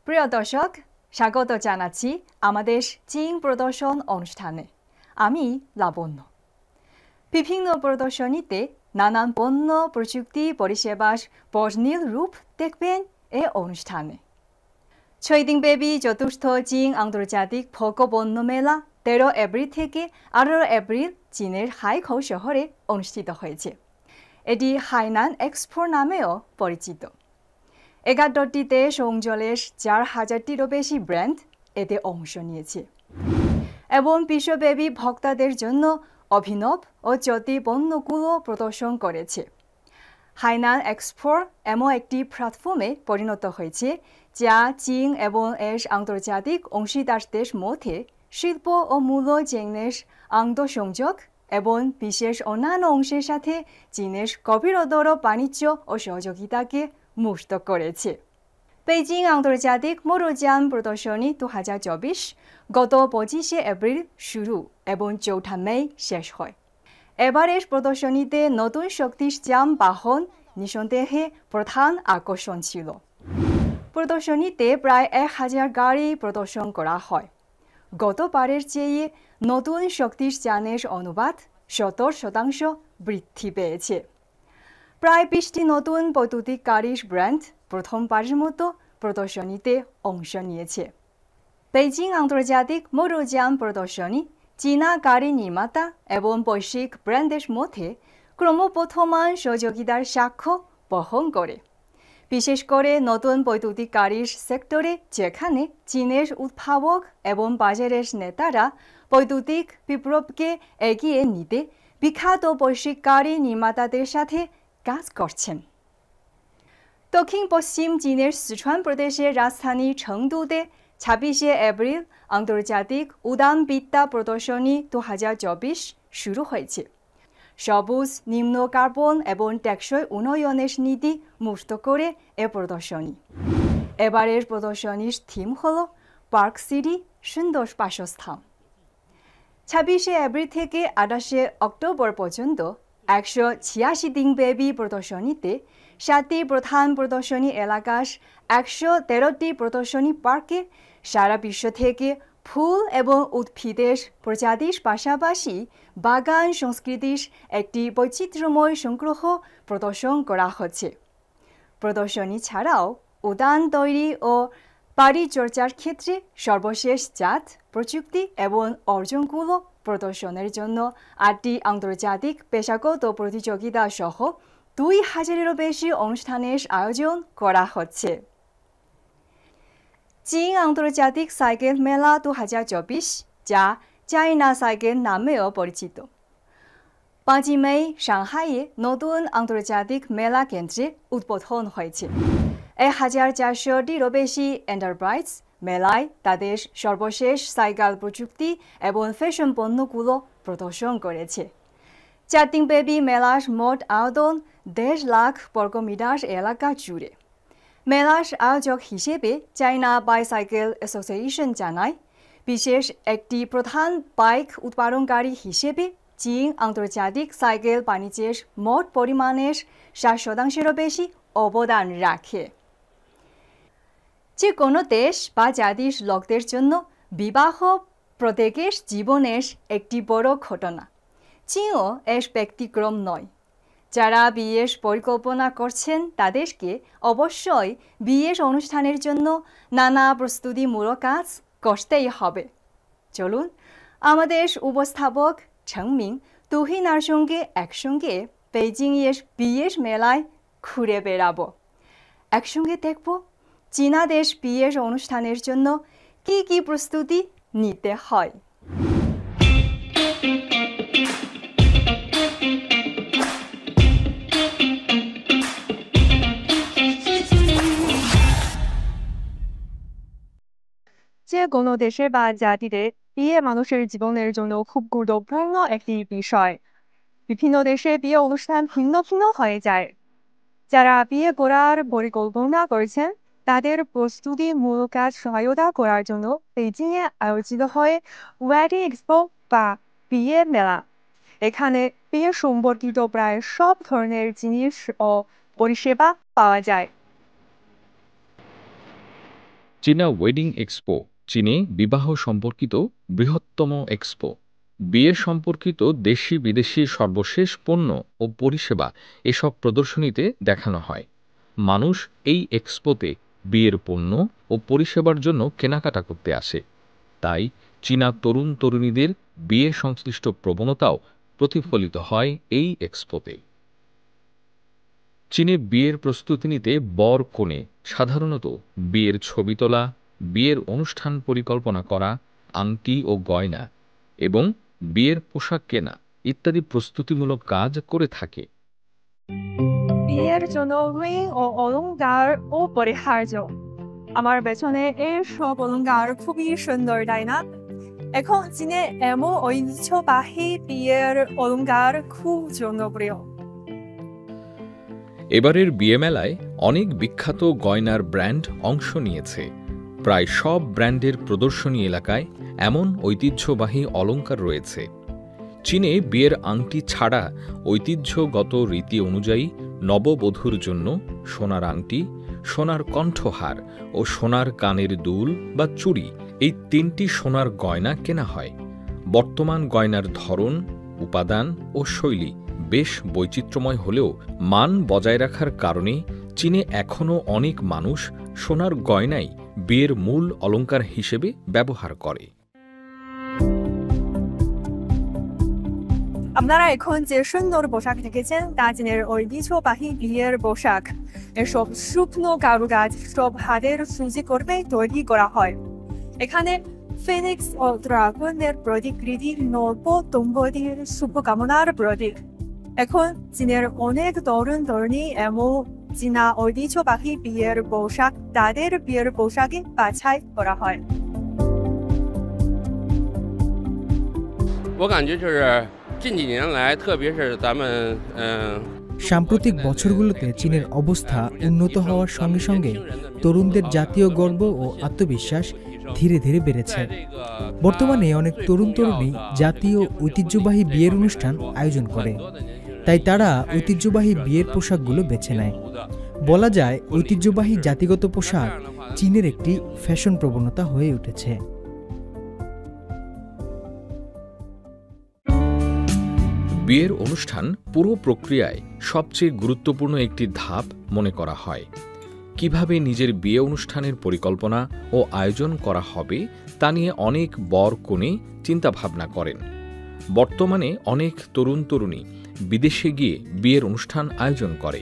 প্রিয় দর্শক, স্বাগত জানাচ্ছি আমাদের চীন প্রদর্শন অনুষ্ঠানে। আমি লাবণ্য। বিভিন্ন প্রদর্শনীতে নানান পণ্য, প্রযুক্তি, পরিষেবার বর্ণিল রূপ দেখবেন এই অনুষ্ঠানে। ছয়দিনব্যাপী চতুর্থ চীন আন্তর্জাতিক ভোগ্যপণ্য মেলা 13 এপ্রিল থেকে 18 এপ্রিল চীনের হাইখৌ শহরে অনুষ্ঠিত হয়েছে। এটি হাইনান এক্সপো নামেও পরিচিত। 11টি দেশ অঞ্চলের 4,000টিরও বেশি ব্র্যান্ড এতে অংশ নিয়েছে এবং বিশ্বব্যাপী ভোক্তাদের জন্য অভিনব ও জ্যোতি পণ্যগুলো প্রদর্শন করেছে। হাইনান এক্সপো এমন একটি প্ল্যাটফর্মে পরিণত হয়েছে যা চীন এবং এর আন্তর্জাতিক অংশীদারদের মধ্যে শিল্প ও মূল্যযুগের আন্তঃসংযোগ এবং বিশ্বের অন্যান্য অংশের সাথে চীনের গভীরতর বাণিজ্য ও সহযোগিতাকে মুক্ত করেছে। বেইজিং আন্তর্জাতিক মোটরযান প্রদর্শনী 2024 গত 25 এপ্রিল শুরু এবং 4 মে শেষ হয়। এবারের প্রদর্শনীতে নতুন শক্তির যানবাহন নিঃসন্দেহে প্রধান আকর্ষণ ছিল। প্রদর্শনীতে প্রায় 1000 গাড়ি প্রদর্শন করা হয়। গতবারের চেয়ে নতুন শক্তির যানের অনুপাত 70% বৃদ্ধি পেয়েছে। প্রায় 20টি নতুন বৈদ্যুতিক গাড়ির ব্র্যান্ড প্রথমবারের মতো প্রদর্শনীতে অংশ নিয়েছে। বেইজিং আন্তর্জাতিক মোটরযান প্রদর্শনী চীনা গাড়ি নির্মাতা এবং বৈশ্বিক ব্র্যান্ডের মধ্যে ক্রমবর্ধমান সহযোগিতার সাক্ষ্য বহন করে, বিশেষ করে নতুন বৈদ্যুতিক গাড়ির সেক্টরে, যেখানে চীনের উদ্ভাবক এবং বাজারের নেতারা বৈদ্যুতিক বিপ্লবকে এগিয়ে নিতে বিখ্যাত বৈশ্বিক গাড়ি নির্মাতাদের সাথে কাজ করছেন। দক্ষিণ পশ্চিম চীনের সিচুয়ান প্রদেশের রাজধানী চেংদুতে 26 এপ্রিল আন্তর্জাতিক উড়ান বিদ্যা প্রদর্শনী 2024 শুরু হয়েছে। সবুজ, নিম্ন কার্বন এবং টেকসই উন্নয়নের নীতি মুক্ত করে এ প্রদর্শনী। এবারের প্রদর্শনীর থিম হল পার্ক সিটি, সুন্দর বাসস্থান। 26 এপ্রিল থেকে 28 অক্টোবর পর্যন্ত 186 দিনব্যাপী প্রদর্শনীতে 7টি প্রধান প্রদর্শনী এলাকার 113টি প্রদর্শনী পার্কে সারা বিশ্ব থেকে ফুল এবং উদ্ভিদের প্রজাতির পাশাপাশি বাগান সংস্কৃতির একটি বৈচিত্র্যময় সংগ্রহ প্রদর্শন করা হচ্ছে। প্রদর্শনী ছাড়াও উদ্যান তৈরি ও পরিচর্যার ক্ষেত্রে সর্বশেষ জাত প্রযুক্তি এবং অর্জনগুলো প্রদর্শনের জন্য 8টি আন্তর্জাতিক পেশাগত প্রতিযোগিতা সহ 2000-এরও বেশি অনুষ্ঠানের আয়োজন করা হচ্ছে। চীন আন্তর্জাতিক সাইকেল মেলা 2024, যা চায়না সাইকেল নামেও পরিচিত, 5 মে সাংহাইয়ে নতুন আন্তর্জাতিক মেলা কেন্দ্রে উদ্বোধন হয়েছে। 1400-টিরও বেশি এন্টারপ্রাইজ মেলায় তাদের সর্বশেষ সাইকেল প্রযুক্তি এবং ফ্যাশন পণ্যগুলো প্রদর্শন করেছে। 4 দিনব্যাপী মেলার মোট আয়তন 1.5 লাখ বর্গমিটার এলাকা জুড়ে। মেলার আয়োজক হিসেবে চায়না বাইসাইকেল অ্যাসোসিয়েশন জানায়, বিশেষ একটি প্রধান বাইক উৎপাদনকারী হিসেবে চীন আন্তর্জাতিক সাইকেল বাণিজ্যের মোট পরিমাণের 60%-এরও বেশি অবদান রাখে। যে কোনো দেশ বা জাতির লোকদের জন্য বিবাহ প্রত্যেকের জীবনের একটি বড় ঘটনা। চীনও এর ব্যতিক্রম নয়। যারা বিয়ের পরিকল্পনা করছেন তাদেরকে অবশ্যই বিয়ের অনুষ্ঠানের জন্য নানা প্রস্তুতিমূলক কাজ করতেই হবে। চলুন আমাদের উপস্থাপক চেংমিং তুহিনার সঙ্গে একসঙ্গে বেইজিংয়ের বিয়ের মেলায় ঘুরে বেড়াবো। একসঙ্গে দেখব চীনাদের বিয়ের অনুষ্ঠানের জন্য কি কি প্রস্তুতি নিতে হয়। যে কোনো দেশে বা জাতিতে বিয়ে মানুষের জীবনের জন্য খুব গুরুত্বপূর্ণ একটি বিষয়। বিভিন্ন দেশে বিয়ে অনুষ্ঠান ভিন্ন ভিন্ন হয়ে যায়। যারা বিয়ে করার পরিকল্পনা করেছেন তাদের প্রস্তুতিমূলক কাজ সহায়তা করার জন্য বেইজিংয়ে আয়োজিত হয় ওয়েডিং এক্সপো বা বিয়ে মেলা। এখানে বিয়ে সম্পর্কিত প্রায় সব ধরনের জিনিস ও পরিষেবা পাওয়া যায়। চীনা ওয়েডিং এক্সপো চীনে বিবাহ সম্পর্কিত বৃহত্তম এক্সপো। বিয়ে সম্পর্কিত দেশি বিদেশি সর্বশেষ পণ্য ও পরিষেবা এসব প্রদর্শনীতে দেখানো হয়। মানুষ এই এক্সপোতে বিয়ের পণ্য ও পরিষেবার জন্য কেনাকাটা করতে আসে। তাই চীনা তরুণ তরুণীদের বিয়ে সংশ্লিষ্ট প্রবণতাও প্রতিফলিত হয় এই এক্সপোতে। চীনে বিয়ের প্রস্তুতি নিতে বর কনে সাধারণত বিয়ের ছবি তোলা, বিয়ের অনুষ্ঠান পরিকল্পনা করা, আংটি ও গয়না এবং বিয়ের পোশাক কেনা ইত্যাদি প্রস্তুতিমূলক কাজ করে থাকে। বিয়ের জন্য রিং ও অলংকার অপরিহার্য। আমার পেছনে এই সব অলংকার খুবই সুন্দর, তাই না? এখন চীনে এমন ঐতিহ্যবাহী বিয়ের অলংকার খুব জনপ্রিয়। এবারের বিয়ে মেলায় অনেক বিখ্যাত গয়নার ব্র্যান্ড অংশ নিয়েছে। প্রায় সব ব্র্যান্ডের প্রদর্শনী এলাকায় এমন ঐতিহ্যবাহী অলংকার রয়েছে। চীনে বিয়ের আংটি ছাড়া ঐতিহ্যগত রীতি অনুযায়ী নববধূর জন্য সোনার আংটি, সোনার কণ্ঠহার ও সোনার কানের দুল বা চুড়ি এই তিনটি সোনার গয়না কেনা হয়। বর্তমান গয়নার ধরন, উপাদান ও শৈলী বেশ বৈচিত্র্যময় হলেও মান বজায় রাখার কারণে চীনে এখনও অনেক মানুষ সোনার গয়নাই বিয়ের মূল অলংকার হিসেবে ব্যবহার করে। আপনারা এখন যে সুন্দর পোশাক দেখেছেন তা চীনের ঐতিহ্যবাহী বিয়ের পোশাক। এসব শুকনো কারুকাজ সব হাতের সুজি করবে তৈরি করা হয়। এখানে ফিনিক্স ও ড্রাগনের প্রতিকৃতি নব দম্পতির শুভকামনার প্রতীক। এখন চীনের অনেক তরুণ তরুণী এমন চীনা ঐতিহ্যবাহী বিয়ের পোশাক তাদের বিয়ের পোশাকে বাছাই করা হয়। 我感觉就是近几年来，特别是咱们সাম্প্রতিক বছরগুলোতে চীনের অবস্থা উন্নত হওয়ার সঙ্গে সঙ্গে তরুণদের জাতীয় গর্ব ও আত্মবিশ্বাস ধীরে ধীরে বেড়েছে। বর্তমানে অনেক তরুণ তরুণী জাতীয় ঐতিহ্যবাহী বিয়ের অনুষ্ঠান আয়োজন করে, তাই তারা ঐতিহ্যবাহী বিয়ের পোশাকগুলো বেছে নেয়। বলা যায় ঐতিহ্যবাহী জাতিগত পোশাক চীনের একটি ফ্যাশন প্রবণতা হয়ে উঠেছে। বিয়ের অনুষ্ঠান পুরো প্রক্রিয়ায় সবচেয়ে গুরুত্বপূর্ণ একটি ধাপ মনে করা হয়। কিভাবে নিজের বিয়ে অনুষ্ঠানের পরিকল্পনা ও আয়োজন করা হবে তা নিয়ে অনেক বর কনে চিন্তাভাবনা করেন। বর্তমানে অনেক তরুণ তরুণী বিদেশে গিয়ে বিয়ের অনুষ্ঠান আয়োজন করে।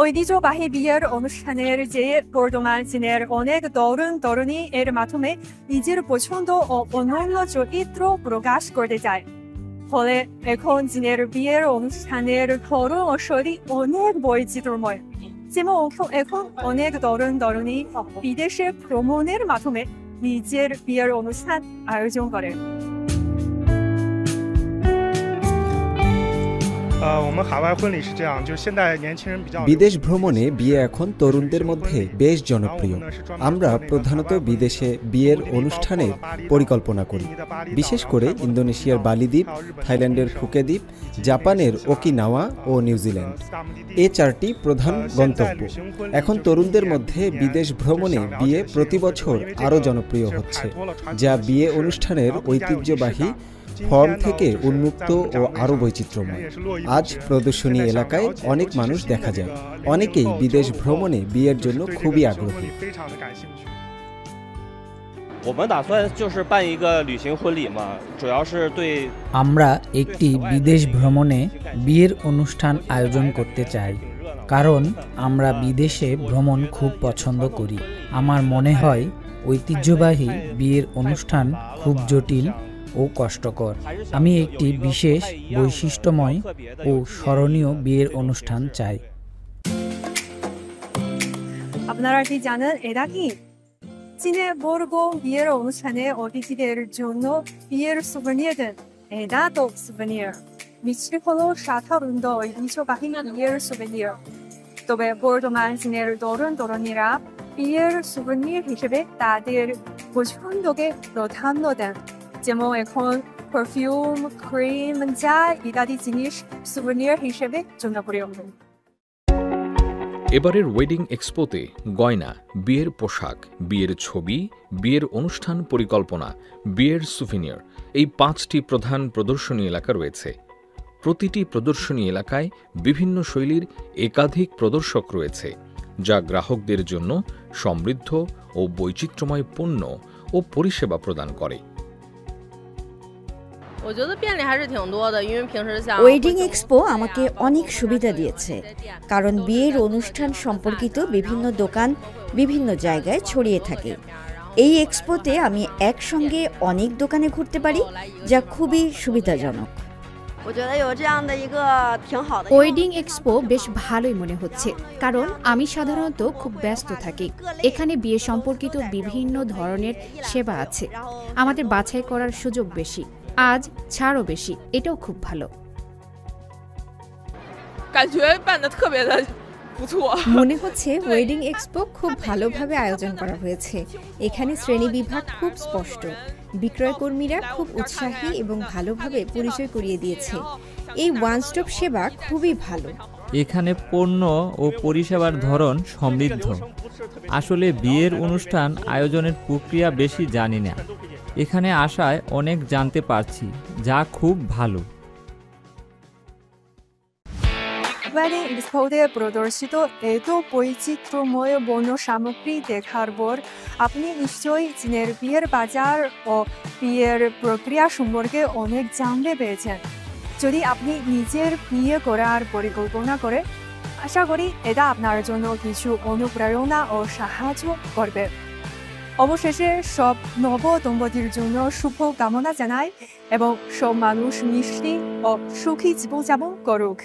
ঐতিহ্যবাহী বিয়ের অনুষ্ঠানের যে বর্তমান চীনের অনেক তরুণ তরুণী এর মাধ্যমে নিজের পছন্দ ও অনন্য চরিত্র প্রকাশ করতে চায়। ফলে এখন চীনের বিয়ের অনুষ্ঠানের ধরন ও শৈলী অনেক বৈচিত্র্যময়। যেমন এখন অনেক তরুণ তরুণী বিদেশে ভ্রমণের মাধ্যমে নিজের বিয়ের অনুষ্ঠান আয়োজন করে। বিদেশ ভ্রমণে বিয়ে এখন তরুণদের মধ্যে বেশ জনপ্রিয়। আমরা প্রধানত বিদেশে বিয়ের অনুষ্ঠানের পরিকল্পনা করি, বিশেষ করে ইন্দোনেশিয়ার বালি দ্বীপ, থাইল্যান্ডের ফুকে দ্বীপ, জাপানের ওকিনাওয়া ও নিউজিল্যান্ড। এ চারটি প্রধান গন্তব্য। এখন তরুণদের মধ্যে বিদেশ ভ্রমণে বিয়ে প্রতি বছর আরও জনপ্রিয় হচ্ছে, যা বিয়ে অনুষ্ঠানের ঐতিহ্যবাহী ফর্ম থেকে উন্মুক্ত ও আরও বৈচিত্র্যময়। আজ প্রদর্শনী এলাকায় অনেক মানুষ দেখা যায়। অনেকেই বিদেশ ভ্রমণে বিয়ের জন্য খুবই আগ্রহী। আমরা একটি বিদেশ ভ্রমণে বিয়ের অনুষ্ঠান আয়োজন করতে চাই, কারণ আমরা বিদেশে ভ্রমণ খুব পছন্দ করি। আমার মনে হয় ঐতিহ্যবাহী বিয়ের অনুষ্ঠান খুব জটিল ও কষ্টকর। আমি একটি বিশেষ বৈশিষ্ট্যময় ও স্মরণীয় বিয়ের অনুষ্ঠান চাই। আপনারা কি জানেন এটা কি? চীনে বর্গ বিয়ের অনুষ্ঠানে অতিথিদের জন্য বিয়ের সুভেনির দেন। এটা তো সুভেনির। মিষ্টি হলো সাধারণ ঐতিহ্যবাহী বিয়ের সুভেনির। তবে বর্তমান চীনের তরুণ তরুণীরা বিয়ের সুভেনির হিসেবে তাদের পছন্দকে প্রাধান্য দেন। যেমন এখন পারফিউম, ক্রিম, চা ইত্যাদি জিনিস সুভেনির হিসেবে জনপ্রিয়। এবারের ওয়েডিং এক্সপোতে গয়না, বিয়ের পোশাক, বিয়ের ছবি, বিয়ের অনুষ্ঠান পরিকল্পনা, বিয়ের সুভিনিয়র এই 5টি প্রধান প্রদর্শনী এলাকা রয়েছে। প্রতিটি প্রদর্শনী এলাকায় বিভিন্ন শৈলীর একাধিক প্রদর্শক রয়েছে, যা গ্রাহকদের জন্য সমৃদ্ধ ও বৈচিত্র্যময় পণ্য ও পরিষেবা প্রদান করে। ওয়েডিং এক্সপো আমাকে অনেক সুবিধা দিয়েছে, কারণ বিয়ের অনুষ্ঠান সম্পর্কিত বিভিন্ন দোকান বিভিন্ন জায়গায় ছড়িয়ে থাকে। এই এক্সপোতে আমি একসঙ্গে অনেক দোকানে ঘুরতে পারি, যা খুবই সুবিধাজনক। ওয়েডিং এক্সপো বেশ ভালোই মনে হচ্ছে, কারণ আমি সাধারণত খুব ব্যস্ত থাকি। এখানে বিয়ে সম্পর্কিত বিভিন্ন ধরনের সেবা আছে, আমাদের বাছাই করার সুযোগ বেশি, আজ ছাড়ও বেশি, এটাও খুব ভালো। মনে হচ্ছে ওয়েডিং এক্সপো খুব ভালোভাবে আয়োজন করা হয়েছে। এখানে শ্রেণী বিভাগ খুব স্পষ্ট, বিক্রয় কর্মীরা খুব উৎসাহী এবং ভালোভাবে পরিচয় করিয়ে দিয়েছে। এই ওয়ান স্টপ সেবা খুবই ভালো। এখানে পণ্য ও পরিষেবার ধরন সমৃদ্ধ। আসলে বিয়ের অনুষ্ঠান আয়োজনের প্রক্রিয়া বেশি জানি না, এখানে আসায় অনেক জানতে পারছি, যা খুব ভালো। ওয়েডিং এক্সপোতে প্রদর্শিত এত বৈচিত্র্যময় পণ্য সামগ্রী দেখার পর আপনি নিশ্চয়ই চীনের বিয়ের বাজার ও বিয়ের প্রক্রিয়া সম্পর্কে অনেক জানতে পেরেছেন। যদি আপনি নিজের বিয়ে করার পরিকল্পনা করে, আশা করি এটা আপনার জন্য কিছু অনুপ্রেরণা ও সাহায্য করবে। অবশেষে সব নব দম্পতির জন্য শুভ কামনা জানাই এবং সব মানুষ মিষ্টি ও সুখী জীবনযাপন করুক।